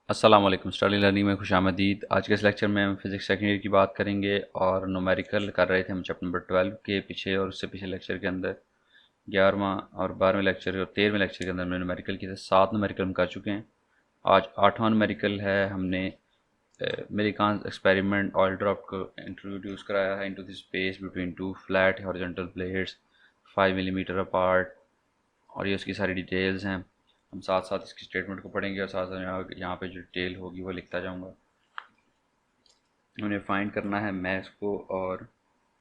अस्सलाम वालेकुम। Study learning में खुशामदीद। आज के इस लेक्चर में हम फिज़िक्स सेकेंड ईयर की बात करेंगे और न्यूमेरिकल कर रहे थे हम चैप्टर नंबर 12 के पीछे, और उससे पिछले लेक्चर के अंदर 11वां और 12वें लेक्चर और 13वें लेक्चर के अंदर हमने न्यूमेरिकल की 7 न्यूमेरिकल हम कर चुके हैं। आज 8वां न्यूमेरिकल है। हमने अमेरिकान एक्सपेरिमेंट ऑयल ड्रॉप को इंट्रोड्यूस कराया है into the space between two flat horizontal plates 5 millimetre apart, और ये उसकी सारी डिटेल्स हैं। हम साथ साथ इसकी स्टेटमेंट को पढ़ेंगे और साथ साथ यहाँ पे जो डिटेल होगी वो लिखता जाऊँगा। उन्हें फाइंड करना है मैस को और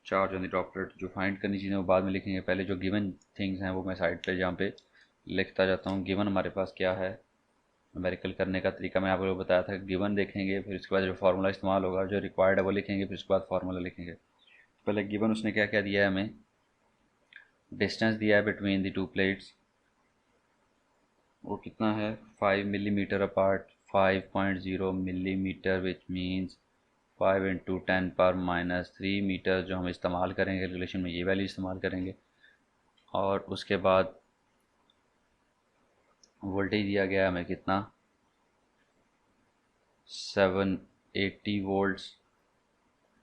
चार्ज ऑन द ड्रॉपलेट। जो फाइंड करनी चीज़ें वो बाद में लिखेंगे, पहले जो गिवन थिंग्स हैं वो मैं साइड पे यहाँ पे लिखता जाता हूँ। गिवन हमारे पास क्या है, न्यूमेरिकल करने का तरीका मैं आपको बताया था। गिवन देखेंगे, फिर उसके बाद जो फार्मूला इस्तेमाल होगा जो रिक्वायर्ड है वो लिखेंगे, फिर उसके बाद फार्मूला लिखेंगे। पहले गिवन उसने क्या क्या दिया है हमें, डिस्टेंस दिया है बिटवीन द टू प्लेट्स, वो कितना है 5 millimetre apart, 5.0 millimetre, which means 5 into 10⁻³ metre जो हम इस्तेमाल करेंगे कैलकुलेशन में, ये वैल्यू इस्तेमाल करेंगे। और उसके बाद वोल्टेज दिया गया हमें कितना, 780 वोल्ट्स।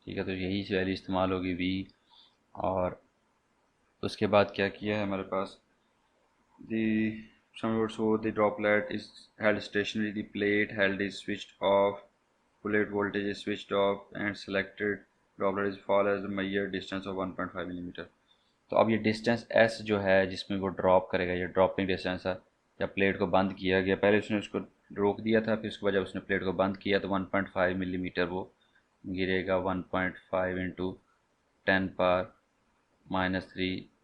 ठीक है, तो यही वैल्यू इस्तेमाल होगी वी। और उसके बाद क्या किया है हमारे पास, the somewhat so the droplet is held stationary, the plate held is switched off, plate voltage is switched off, and selected droplet is fall as the measured distance of 1.5 millimetre. तो अब ये डिस्टेंस एस जो है जिसमें वो drop करेगा, ये dropping distance है। जब प्लेट को बंद किया गया, पहले उसने उसको रोक दिया था, फिर उसके बाद जब उसने प्लेट को बंद किया तो 1.5 मिलीमीटर वो गिरेगा। 1.5 इंटू 10⁻³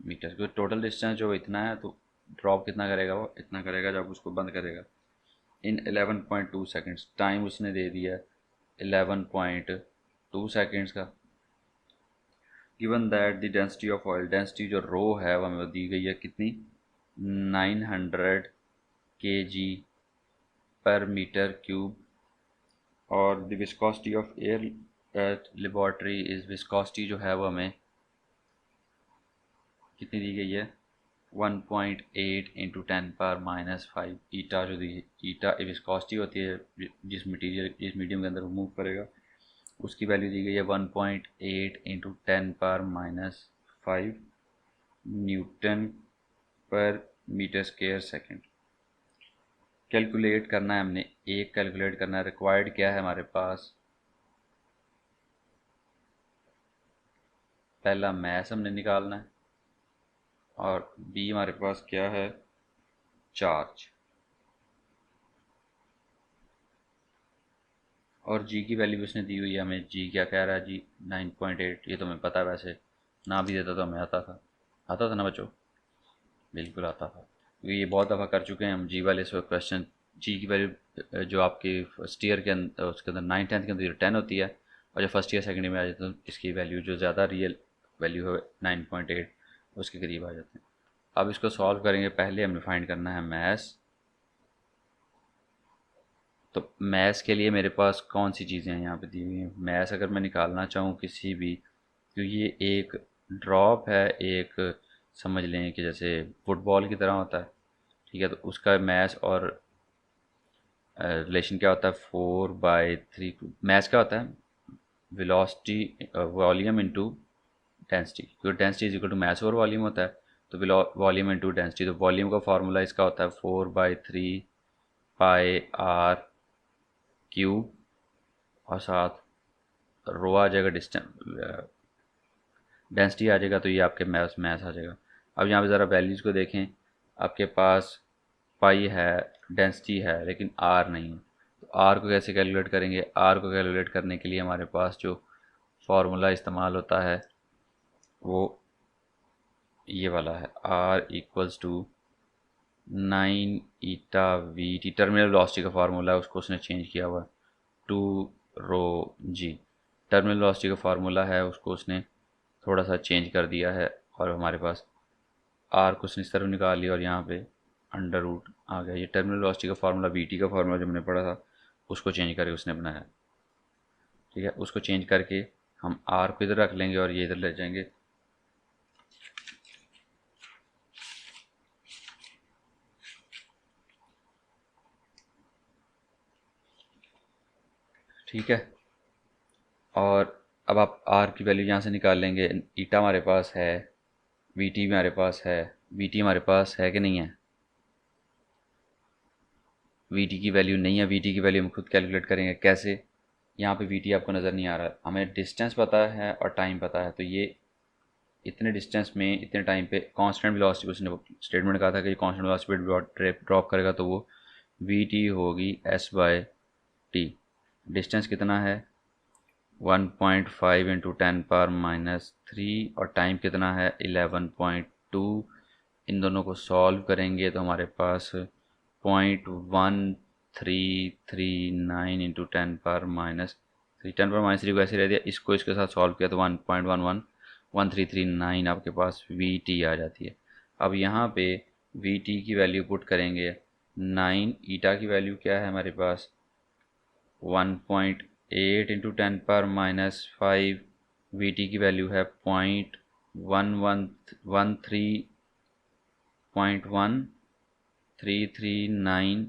मीटर, क्योंकि टोटल डिस्टेंस जो इतना है, तो ड्रॉप कितना करेगा, वो इतना करेगा जब उसको बंद करेगा। इन 11.2 सेकेंड्स, टाइम उसने दे दिया है 11.2 सेकेंड्स का। Given that the density of oil, density जो रो है वो हमें दी गई है कितनी, 900 kg पर मीटर क्यूब। और the viscosity of air at laboratory is, viscosity जो है वो हमें कितनी दी गई है, 1.8 इंटू 10⁻⁵ ईटा जो दी, ईटा विस्कोसिटी होती है जिस मटेरियल जिस मीडियम के अंदर वो मूव करेगा, उसकी वैल्यू दी गई है 1.8 इंटू 10⁻⁵ न्यूटन पर मीटर स्क्वायर सेकेंड। कैलकुलेट करना है हमने, एक कैलकुलेट करना है। रिक्वायर्ड क्या है हमारे पास, पहला मैस हमने निकालना है, और बी हमारे पास क्या है, चार्ज। और जी की वैल्यू भी उसने दी हुई है हमें। जी क्या कह रहा है जी, 9.8। ये तो हमें पता है, वैसे ना भी देता तो हमें आता था ना बच्चों, बिल्कुल आता था, क्योंकि ये बहुत दफ़ा कर चुके हैं हम जी वाले इस क्वेश्चन। जी की वैल्यू जो आपके फर्स्ट ईयर के अंदर, उसके अंदर 9th 10th के अंदर 10 होती है, और जो फर्स्ट ईयर सेकेंड ईयर में आ जाते हैं तो इसकी वैल्यू जो ज़्यादा रियल वैल्यू है 9.8 उसके करीब आ जाते हैं। अब इसको सॉल्व करेंगे। पहले हमें फाइंड करना है मैस। तो मैथ्स के लिए मेरे पास कौन सी चीज़ें हैं यहाँ पे दी हुई हैं। मैथ्स अगर मैं निकालना चाहूँ किसी भी, क्योंकि ये एक ड्रॉप है, एक समझ लें कि जैसे फुटबॉल की तरह होता है। ठीक है, तो उसका मैथ्स और रिलेशन क्या होता है, 4/3। मैथ्स क्या होता है, वेलोसिटी वॉल्यूम इनटू डेंसिटी, क्योंकि density is equal to mass और वॉल्यूम होता है, तो वॉल्यूम इनटू डेंसिटी। तो वॉल्यूम का फार्मूला इसका होता है 4/3 πr क्यूब, और साथ रो आ जाएगा, डिस्टेंस डेंसिटी आ जाएगा, तो ये आपके मैथ्स आ जाएगा। अब यहाँ पे ज़रा वैल्यूज़ को देखें। आपके पास पाई है, डेंसिटी है, लेकिन आर नहीं है। तो आर को कैसे कैलकुलेट करेंगे, आर को कैलकुलेट करने के लिए हमारे पास जो फार्मूला इस्तेमाल होता है वो ये वाला है, R equals to 9 eta V T. Terminal velocity का फार्मूला है, उसको उसने चेंज किया हुआ है 2 ρ g। टर्मिनल वेलोसिटी का फार्मूला है, उसको उसने थोड़ा सा चेंज कर दिया है, और हमारे पास आर को उसने इस तरफ निकाल लिया और यहाँ पे अंडर रूट आ गया। ये टर्मिनल वेलोसिटी का फार्मूला, वी टी का फार्मूला जो हमने पढ़ा था उसको चेंज करके उसने बनाया। ठीक है, उसको चेंज करके हम आर को इधर रख लेंगे और ये इधर ले जाएंगे। ठीक है। और अब आप आर की वैल्यू यहाँ से निकाल लेंगे। ईटा हमारे पास है, वी टी हमारे पास है, वी टी हमारे पास है कि नहीं है? वी टी की वैल्यू नहीं है, वी टी की वैल्यू हम खुद कैलकुलेट करेंगे। कैसे? यहाँ पे वी टी आपको नज़र नहीं आ रहा, हमें डिस्टेंस पता है और टाइम पता है। तो ये इतने डिस्टेंस में इतने टाइम पे कांस्टेंट वेलोसिटी, उसने स्टेटमेंट कहा था कि कांस्टेंट वेलोसिटी पे ड्रॉप करेगा, तो वो वी टी होगी एस बाय टी। डिस्टेंस कितना है? 1.5 इंटू 10⁻³ और टाइम कितना है? 11.2। इन दोनों को सॉल्व करेंगे तो हमारे पास 0.1339 इंटू 10⁻³ 10⁻³ को ऐसे रह दिया, इसको इसके साथ सॉल्व किया तो 1.111339 आपके पास वी टी आ जाती है। अब यहाँ पे वी टी की वैल्यू पुट करेंगे 9, ईटा की वैल्यू क्या है हमारे पास? 1.8 इंटू 10⁻⁵। वी टी की वैल्यू है 0.1339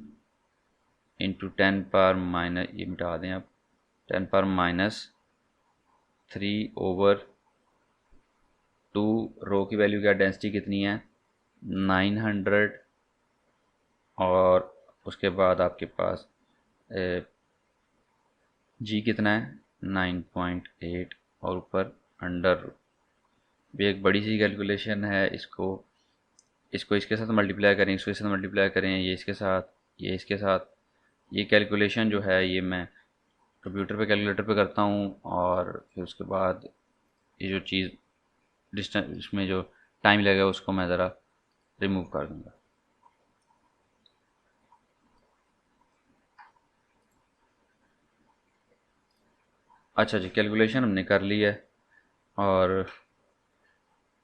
इंटू 10⁻, ये मिटा दें आप, 10⁻³ रो की वैल्यू क्या, डेंसिटी कितनी है? 900। और उसके बाद आपके पास जी कितना है? 9.8 और ऊपर अंडर। ये एक बड़ी सी कैलकुलेशन है। इसको इसको इसके साथ मल्टीप्लाई करें, इसको इसके साथ मल्टीप्लाई करें, ये इसके साथ, ये इसके साथ। ये कैलकुलेशन जो है ये मैं कंप्यूटर पे कैलकुलेटर पे करता हूँ, और फिर उसके बाद ये जो चीज़ डिस्टेंस इसमें जो टाइम लगेगा उसको मैं ज़रा रिमूव कर दूँगा। अच्छा जी, कैलकुलेशन हमने कर ली है और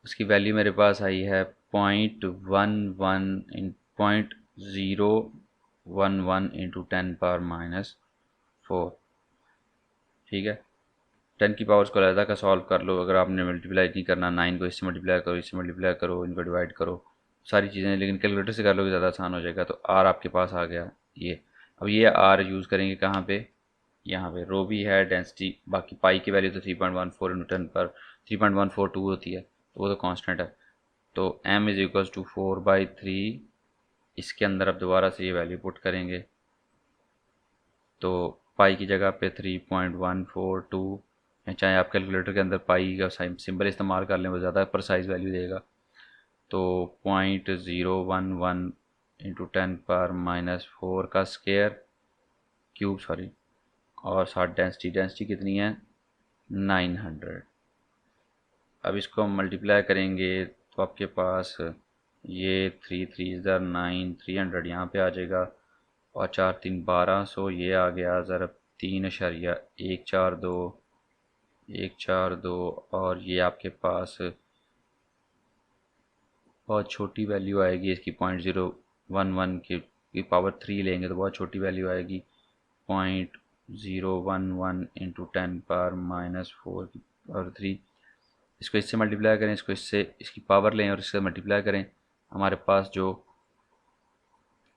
उसकी वैल्यू मेरे पास आई है 0.11 इंटू 10⁻⁴। ठीक है। 10 की पावर्स को अलग का सॉल्व कर लो। अगर आपने मल्टीप्लाई नहीं करना, 9 को इससे मल्टीप्लाई करो, इससे मल्टीप्लाई करो, इनको डिवाइड करो, सारी चीज़ें, लेकिन कैलकुलेटर से कर लोगे ज़्यादा आसान हो जाएगा। तो आर आपके पास आ गया ये। अब ये आर यूज़ करेंगे कहाँ पे? यहाँ पे रो भी है, डेंसिटी, बाकी पाई की वैल्यू तो 3.14 इंटू 10 पर 3.142 होती है, तो वो तो कांस्टेंट है। तो m इज़ इक्वल्स टू 4/3। इसके अंदर अब दोबारा से ये वैल्यू पुट करेंगे तो पाई की जगह पे 3.142, चाहे आप कैलकुलेटर के अंदर पाई का सिंबल इस्तेमाल कर लें, वो ज़्यादा प्रिसाइज वैल्यू देगा। तो 0.011 इंटू 10⁻⁴ का स्केयर क्यूब, सॉरी, और साथ डेंसिटी, डेंसिटी कितनी है? 900। अब इसको हम मल्टीप्लाई करेंगे तो आपके पास ये 3×3 = 9, 300 यहाँ पे आ जाएगा, और 4×3 = 1200, ये आ गया ज़रा 3.142, 142। और ये आपके पास बहुत छोटी वैल्यू आएगी इसकी, 0.011 की पावर 3 लेंगे तो बहुत छोटी वैल्यू आएगी, 0.011 इंटू 10⁻⁴ की पावर 3। इसको इससे मल्टीप्लाई करें, इसको इससे, इसकी पावर लें और इससे मल्टीप्लाई करें, हमारे पास जो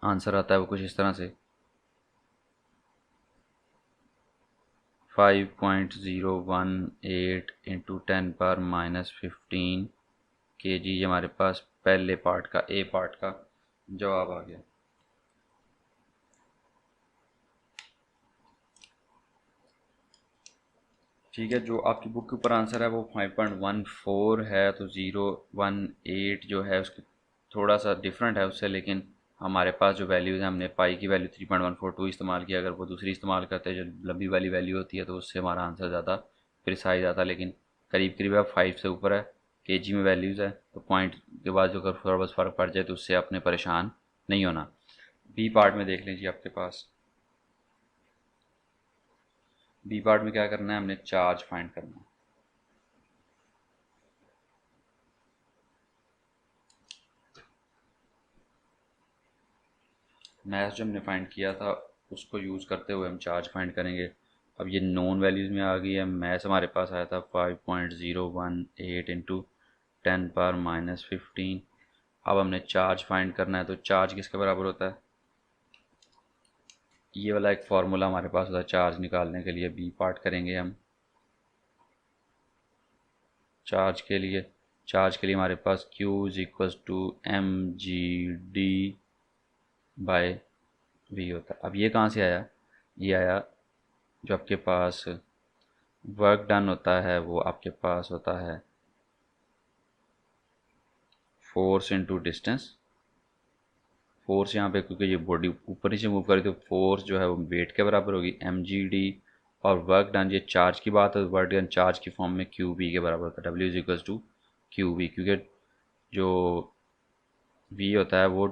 आंसर आता है वो कुछ इस तरह से 5.018 इंटू 10⁻⁻15 kg। ये हमारे पास पहले पार्ट का, ए पार्ट का जवाब आ गया। ठीक है, जो आपकी बुक के ऊपर आंसर है वो 5.14 है, तो 018 जो है उसकी थोड़ा सा डिफरेंट है उससे, लेकिन हमारे पास जो वैल्यूज़ हैं, हमने पाई की वैल्यू 3.142 इस्तेमाल किया। अगर वो दूसरी इस्तेमाल करते हैं जो लंबी वाली वैल्यू होती है, तो उससे हमारा आंसर ज़्यादा प्रिसाइज आता, लेकिन करीब करीब है, 5 से ऊपर है, केजी में वैल्यूज़ है। तो पॉइंट के बाद जो अगर थोड़ा बहुत फ़र्क पड़ जाए तो उससे आपने परेशान नहीं होना। बी पार्ट में देख लीजिए आपके पास। बी पार्ट में क्या करना है, हमने चार्ज फाइंड करना है। मैथ जो हमने फाइंड किया था उसको यूज़ करते हुए हम चार्ज फाइंड करेंगे। अब ये नॉन वैल्यूज़ में आ गई है। मैथ हमारे पास आया था 5.018 इंटू 10⁻⁻15। अब हमने चार्ज फाइंड करना है, तो चार्ज किसके बराबर होता है? ये वाला एक फार्मूला हमारे पास होता है चार्ज निकालने के लिए। बी पार्ट करेंगे हम। चार्ज के लिए हमारे पास Q is equals to mg/d by v होता है। अब ये कहाँ से आया? ये आया, जो आपके पास वर्क डन होता है वो आपके पास होता है फोर्स इनटू डिस्टेंस। फोर्स यहाँ पे क्योंकि ये बॉडी ऊपर नीचे मूव करी तो फोर्स जो है वो वेट के बराबर होगी mg/d। और वर्क डन, ये चार्ज की बात है, वर्क डन चार्ज की फॉर्म में QB के बराबर होता है। W is equals to QB, क्योंकि जो V होता है वो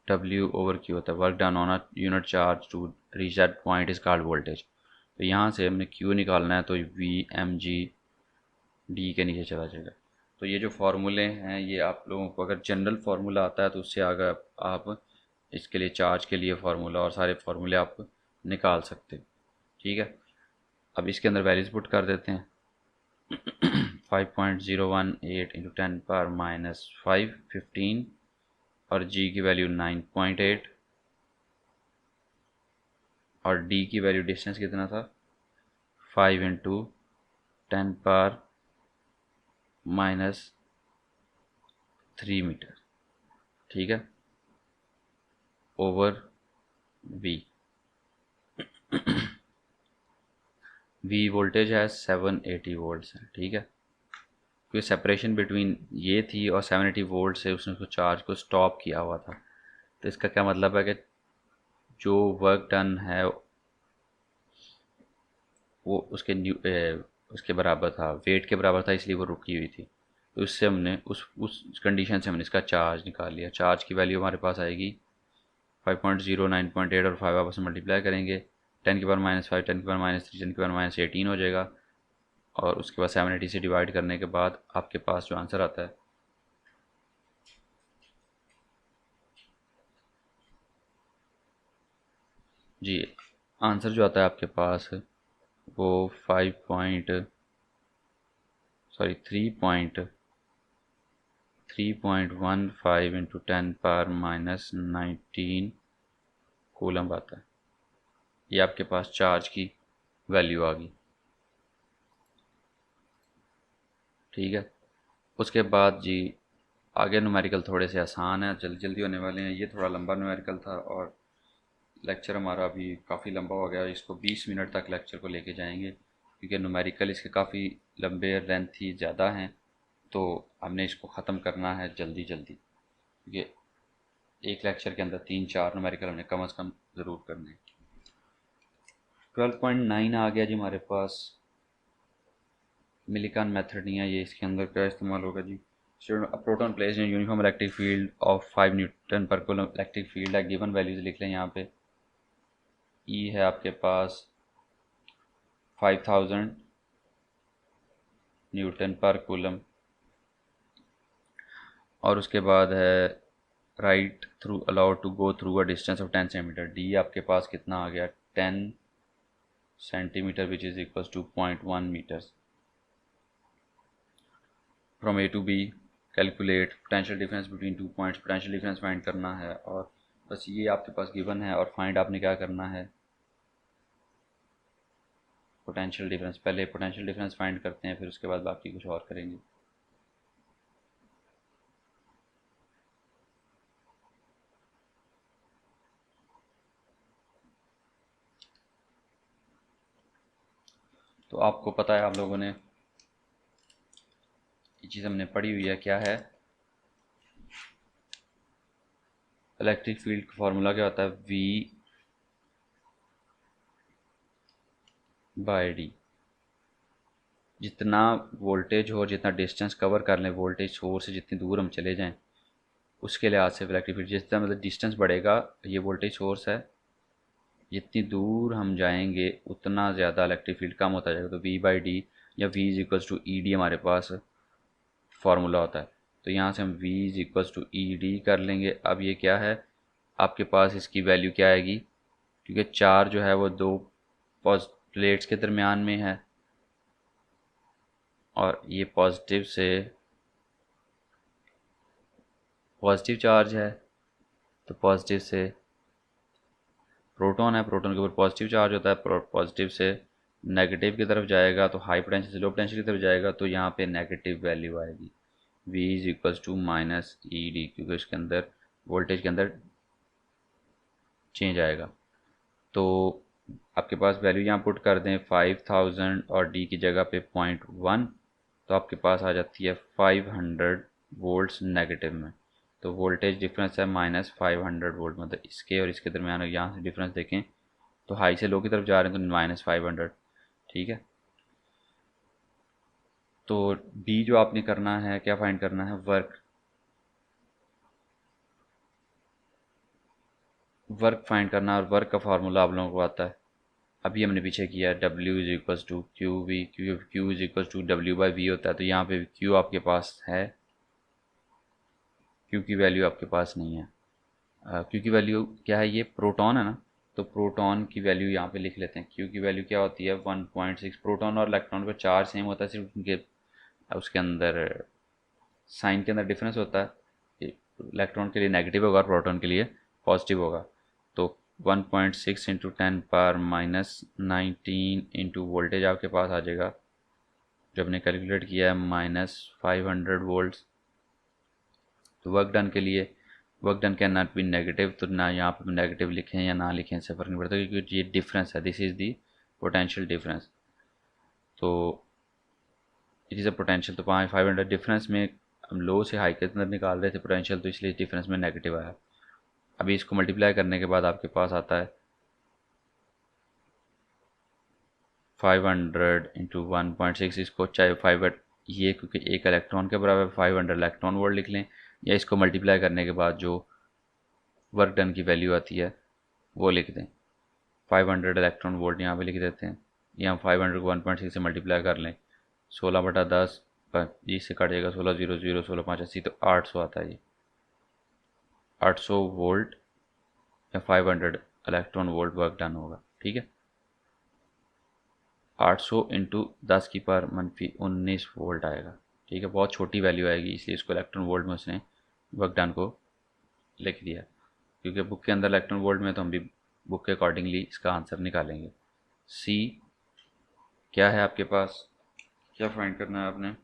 W/Q होता है। Work done on a unit charge to reach that point is called voltage. तो यहाँ से हमने Q निकालना है तो V mg/d के नीचे चला जाएगा। तो ये जो फार्मूले हैं ये आप लोगों को अगर जनरल फार्मूला आता है तो उससे आगे आप इसके लिए चार्ज के लिए फार्मूला और सारे फार्मूले आप निकाल सकते हैं। ठीक है, अब इसके अंदर वैल्यूज पुट कर देते हैं। 5.018 इंटू 10⁻⁵ 15 और G की वैल्यू 9.8 और D की वैल्यू डिस्टेंस कितना था 5 इंटू 10⁻³ मीटर। ठीक है, ओवर V। V वोल्टेज है 780 वोल्ट्स है। ठीक है, क्योंकि सेपरेशन बिटवीन ये थी और 780 वोल्ट से उसने उसको चार्ज को स्टॉप किया हुआ था। तो इसका क्या मतलब है कि जो वर्क डन है वो उसके बराबर था, वेट के बराबर था, इसलिए वो रुकी हुई थी। तो इससे हमने उस कंडीशन से हमने इसका चार्ज निकाल लिया। चार्ज की वैल्यू हमारे पास आएगी 5.0, 9.8 और 5 आपस में मल्टीप्लाई करेंगे 10⁻⁵, 10⁻³ 10⁻18 हो जाएगा। और उसके बाद 780 से डिवाइड करने के बाद आपके पास जो आंसर आता है जी, आंसर जो आता है आपके पास वो 3.15 इंटू 10⁻⁻19 कूलम आता है। ये आपके पास चार्ज की वैल्यू आ गई। ठीक है, उसके बाद जी आगे न्यूमेरिकल थोड़े से आसान है, जल्दी जल्दी होने वाले हैं। ये थोड़ा लंबा न्यूमेरिकल था और लेक्चर हमारा अभी काफ़ी लंबा हो गया। इसको 20 मिनट तक लेक्चर को लेके जाएंगे क्योंकि न्यूमेरिकल इसके काफ़ी लंबे, लेंथी ज़्यादा हैं। तो हमने इसको ख़त्म करना है जल्दी जल्दी, क्योंकि एक लेक्चर के अंदर 3-4 न्यूमेरिकल हमने कम से कम ज़रूर करने हैं। 12.9 आ गया जी हमारे पास। मिलिकन मेथड नहीं है ये, इसके अंदर क्या इस्तेमाल होगा जी। Proton place in uniform electric field of 5 newton per coulomb. Electric field है, गिवन वैल्यूज लिख लें यहाँ पे। ई है आपके पास 5000 न्यूटन पर कूलम और उसके बाद है right through allowed to go through a distance of 10 centimetre. D आपके पास कितना आ गया 10 centimetre which is equal to 0.1 metres. From A to B calculate potential difference between 2 points. Potential difference find करना है और बस ये आपके पास गिवन है। और फाइंड आपने क्या करना है पोटेंशियल डिफरेंस। पहले पोटेंशियल डिफरेंस फाइंड करते हैं, फिर उसके बाद बाकी कुछ और करेंगे। तो आपको पता है, आप लोगों ने ये चीज़ हमने पढ़ी हुई है, क्या है इलेक्ट्रिक फील्ड का फार्मूला क्या होता है V/D। जितना वोल्टेज हो, जितना डिस्टेंस कवर कर लें वोल्टेज सोर्स से, जितनी दूर हम चले जाएं उसके लिहाज से इलेक्ट्रिक फील्ड, जितना मतलब डिस्टेंस बढ़ेगा, ये वोल्टेज सोर्स है, जितनी दूर हम जाएंगे उतना ज़्यादा इलेक्ट्रिक फील्ड कम होता जाएगा। तो V/D या V is equals to ED हमारे पास फार्मूला होता है। तो यहाँ से हम V is equals to ED कर लेंगे। अब ये क्या है आपके पास, इसकी वैल्यू क्या आएगी, क्योंकि चार्ज जो है वो दो प्लेट्स के दरमियान में है और ये पॉजिटिव चार्ज है, तो पॉजिटिव से प्रोटॉन है, प्रोटॉन के ऊपर पॉजिटिव चार्ज होता है, पॉजिटिव से नेगेटिव की तरफ जाएगा तो हाई पोटेंशियल से लो पोटेंशियल की तरफ जाएगा, तो यहाँ पे नेगेटिव वैल्यू आएगी। V is equals to minus E D, क्योंकि उसके अंदर वोल्टेज के अंदर चेंज आएगा। तो आपके पास वैल्यू यहाँ पुट कर दें 5000 और D की जगह पे 0.1, तो आपके पास आ जाती है 500 वोल्ट्स नेगेटिव में। तो वोल्टेज डिफरेंस है -500 वोल्ट, मतलब इसके और इसके दरमियान यहाँ से डिफरेंस देखें तो हाई से लो की तरफ जा रहे हैं तो -500। ठीक है, तो बी जो आपने करना है, क्या फाइंड करना है, वर्क फाइंड करना, और वर्क का फार्मूला आप लोगों को आता है, अभी हमने पीछे किया है, W is equals to Q V, Q is equals to W by V होता है। तो यहाँ पे क्यू आपके पास है, क्यू की वैल्यू आपके पास नहीं है। क्यू की वैल्यू क्या है, ये प्रोटॉन है ना, तो प्रोटॉन की वैल्यू यहाँ पे लिख लेते हैं। क्यू की वैल्यू क्या होती है 1.6। प्रोटॉन और इलेक्ट्रॉन का चार्ज सेम होता है, सिर्फ उनके उसके अंदर साइन के अंदर डिफरेंस होता है। इलेक्ट्रॉन के लिए नेगेटिव होगा और प्रोटॉन के लिए पॉजिटिव होगा। तो 1.6 इंटू 10⁻⁻19 इंटू वोल्टेज आपके पास आ जाएगा, जो हमने कैलकुलेट किया है -500 वोल्ट्स। तो वर्क डन के लिए, work done can not be negative, तो ना यहाँ पे नेगेटिव लिखें या ना लिखें इससे फ़र्क नहीं पड़ता, क्योंकि ये डिफरेंस है, this is the potential difference. तो इट इज़ अ पोटेंशियल, तो 500 डिफरेंस में हम लो से हाई के अंदर निकाल रहे थे पोटेंशियल, तो इसलिए डिफरेंस में नेगेटिव आया। अभी इसको मल्टीप्लाई करने के बाद आपके पास आता है 500 इंटू 1.6, इसको चाहे 5 ये क्योंकि एक इलेक्ट्रॉन के बराबर 500 इलेक्ट्रॉन वोल्ट लिख लें, या इसको मल्टीप्लाई करने के बाद जो वर्क डन की वैल्यू आती है वो लिख दें। 500 इलेक्ट्रॉन वोल्ट यहाँ पे लिख देते हैं, या 500 को 1.6 से मल्टीप्लाई कर लें, 16/10 20 से कट जाएगा, 16 0 0 16 5 80, तो 800 आता है। ये 800 वोल्ट या 500 इलेक्ट्रॉन वोल्ट वर्क डन होगा। ठीक है, 800 इंटू 10 की पावर -19 वोल्ट आएगा। ठीक है, बहुत छोटी वैल्यू आएगी, इसलिए इसको इलेक्ट्रॉन वोल्ट में उसने वर्क डन को लिख दिया, क्योंकि बुक के अंदर इलेक्ट्रॉन वोल्ट में, तो हम भी बुक के अकॉर्डिंगली इसका आंसर निकालेंगे। सी क्या है आपके पास, क्या फाइंड करना है आपने,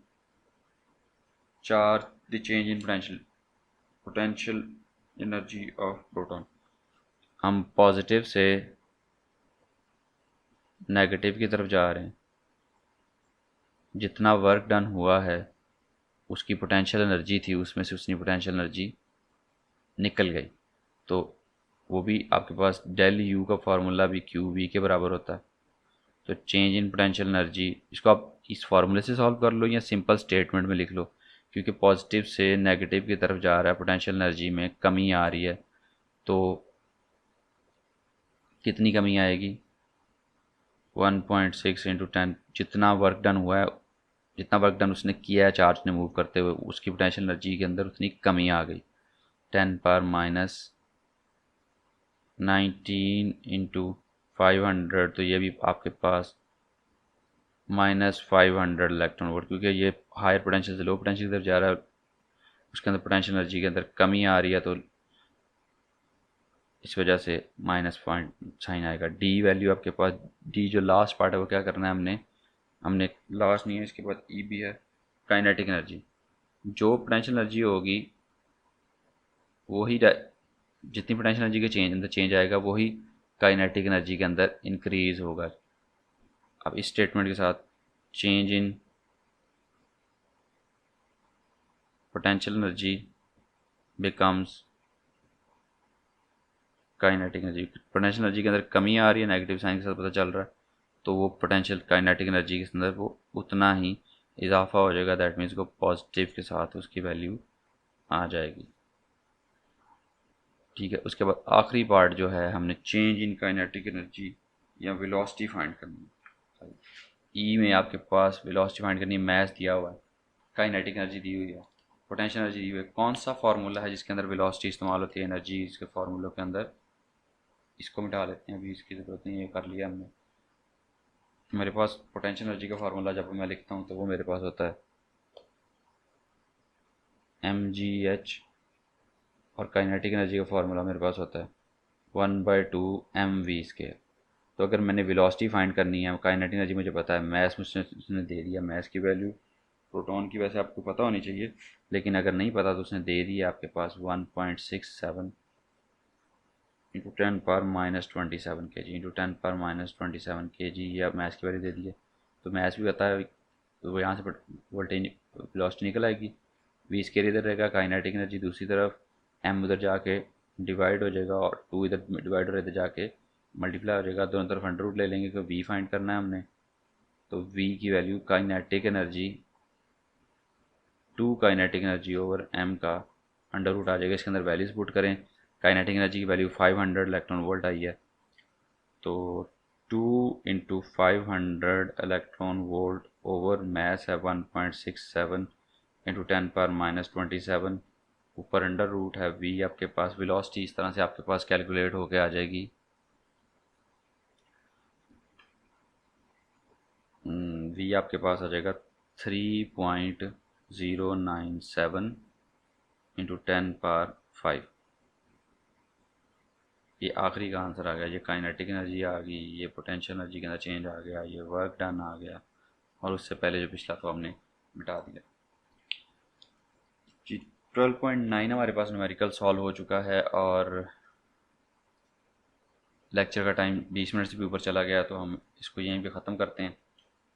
charge the change in potential energy of proton. हम पॉजिटिव से नेगेटिव की तरफ जा रहे हैं, जितना वर्क डन हुआ है उसकी पोटेंशियल एनर्जी थी, उसमें से उतनी पोटेंशियल एनर्जी निकल गई। तो वो भी आपके पास डेल यू का फार्मूला भी क्यू वी के बराबर होता है। तो चेंज इन पोटेंशियल एनर्जी, इसको आप इस फार्मूले से सॉल्व कर लो या सिंपल स्टेटमेंट में लिख लो, क्योंकि पॉजिटिव से नेगेटिव की तरफ जा रहा है, पोटेंशियल एनर्जी में कमी आ रही है। तो कितनी कमी आएगी, 1.6 इंटू 10, जितना वर्क डन हुआ है, जितना वर्क डन उसने किया है चार्ज ने मूव करते हुए, उसकी पोटेंशियल एनर्जी के अंदर उतनी कमी आ गई। 10⁻⁻19 इंटू 500, तो ये भी आपके पास -500 इलेक्ट्रॉन वोल्ट, क्योंकि ये हायर पोटेंशियल से लो पोटेंशियल की तरफ जा रहा है, उसके अंदर पोटेंशियल एनर्जी के अंदर कमी आ रही है, तो इस वजह से माइनस पॉइंट साइन आएगा। डी वैल्यू आपके पास, डी जो लास्ट पार्ट है वो क्या करना है, हमने लास्ट नहीं है, इसके बाद ई भी है, काइनेटिक एनर्जी। जो पोटेंशियल एनर्जी होगी वही, जितनी पोटेंशियल एनर्जी के अंदर चेंज आएगा वही काइनेटिक एनर्जी के अंदर इंक्रीज होगा। अब इस स्टेटमेंट के साथ, change in potential energy becomes kinetic energy, potential energy के अंदर कमी आ रही है, नेगेटिव साइन के साथ पता चल रहा है, तो वो पोटेंशियल काइनेटिक एनर्जी के अंदर वो उतना ही इजाफा हो जाएगा, दैट मीन्स को पॉजिटिव के साथ उसकी वैल्यू आ जाएगी। ठीक है, उसके बाद आखिरी पार्ट जो है, हमने चेंज इन काइनेटिक एनर्जी या वेलोसिटी फाइंड करनी है। ई में आपके पास वेलोसिटी फाइंड करनी है, मैथ दिया हुआ है, काइनेटिक एनर्जी दी हुई है, पोटेंशियल एनर्जी दी हुई है। कौन सा फार्मूला है जिसके अंदर वेलोसिटी इस्तेमाल होती है एनर्जी के फार्मूलों के अंदर, इसको मिटा लेते हैं, अभी इसकी ज़रूरत नहीं है, ये कर लिया हमने। मेरे पास पोटेंशियल एनर्जी का फार्मूला जब मैं लिखता हूँ तो वो मेरे पास होता है mgh, और काइनेटिक एनर्जी का फार्मूला मेरे पास होता है 1/2 mv²। तो अगर मैंने वेलोसिटी फाइंड करनी है, काइनेटिक एनर्जी मुझे पता है, मैस मुझसे उसने दे दिया, मैस की वैल्यू प्रोटॉन की वैसे आपको पता होनी चाहिए, लेकिन अगर नहीं पता तो उसने दे दिया आपके पास 1.67 इंटू 10⁻⁻27 kg इंटू 10⁻⁻27 kg, या मैथ्स की वैल्यू दे दी है। तो मैथ्स भी पता है, तो वो यहाँ से वोल्टेज वेलोसिटी निकल आएगी। वी स्केयर इधर रहेगा, काइनेटिक एनर्जी दूसरी तरफ, एम उधर जाके डिवाइड हो जाएगा और 2 इधर डिवाइड हो इधर जाके मल्टीप्लाई हो जाएगा। दोनों तरफ अंडर रूट ले लेंगे क्योंकि वी फाइंड करना है हमने। तो वी की value kinetic energy 2 kinetic energy over M का अंडर रूट आ जाएगा। इसके अंदर वैल्यूज पुट करें, काइनेटिक एनर्जी की वैल्यू 500 इलेक्ट्रॉन वोल्ट आई है, तो 2 into 500 electron volt over mass है 1.67 इंटू 10⁻⁻27, ऊपर अंडर रूट है वी आपके पास। वेलोसिटी इस तरह से आपके पास कैलकुलेट होके आ जाएगी। वी आपके पास आ जाएगा 3.097 इंटू 10⁵। ये आखिरी का आंसर आ गया। ये काइनेटिक एनर्जी आ गई, ये पोटेंशियल एनर्जी के अंदर चेंज आ गया, ये वर्क डन आ गया, और उससे पहले जो पिछला था हमने मिटा दिया जी। 12.9 हमारे पास न्यूमेरिकल सॉल्व हो चुका है और लेक्चर का टाइम 20 मिनट से भी ऊपर चला गया, तो हम इसको यहीं पे ख़त्म करते हैं।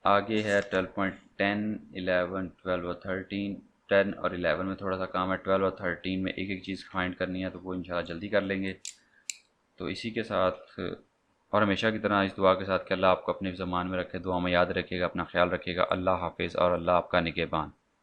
आगे है 12.10, 11, 12 और 13। 10 और 11 में थोड़ा सा काम है, 12 और 13 में एक एक चीज़ फाइंड करनी है, तो वो इंशाल्लाह जल्दी कर लेंगे। तो इसी के साथ और हमेशा की तरह इस दुआ के साथ कि अल्लाह आपको अपने ज़मान में रखे, दुआ में याद रखिएगा, अपना ख्याल रखिएगा। अल्लाह हाफिज़ और अल्लाह आपका निगहबान।